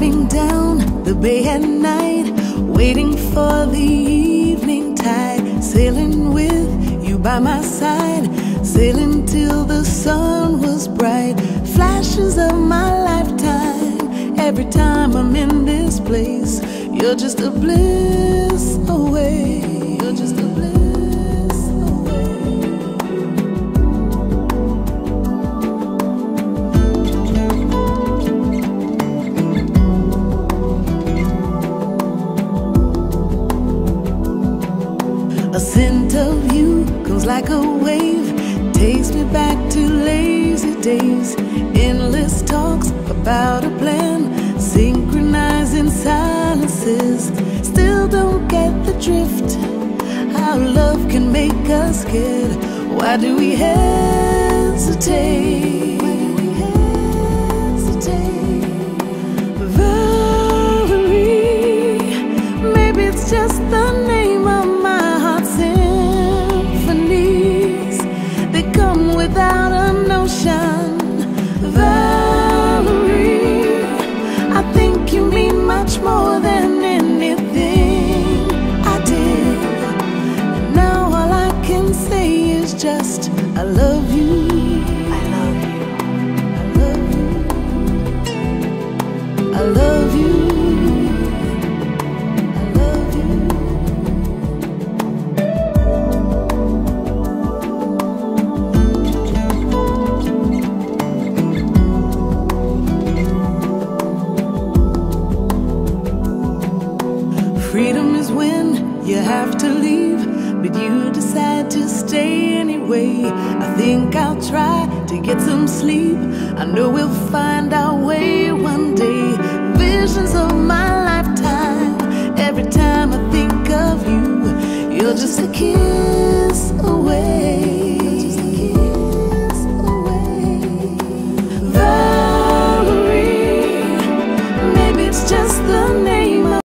Driving down the bay at night, waiting for the evening tide, sailing with you by my side, sailing till the sun was bright. Flashes of my lifetime, every time I'm in this place. You're just a bliss away. You're just a bliss away. A scent of you comes like a wave, takes me back to lazy days. Endless talks about a plan, synchronizing silences. Still don't get the drift, how love can make us scared. Why do we hesitate? Valerie, maybe it's just the name of my heart's symphonies. They come without a notion. Valerie, I think you mean much more than anything I did. And now all I can say is just I love you. I love you. I love you. I love you. I love you. Freedom is when you have to leave, but you decide to stay anyway. I think I'll try to get some sleep. I know we'll find our way one day. Visions of my lifetime, every time I think of you. You're just a kid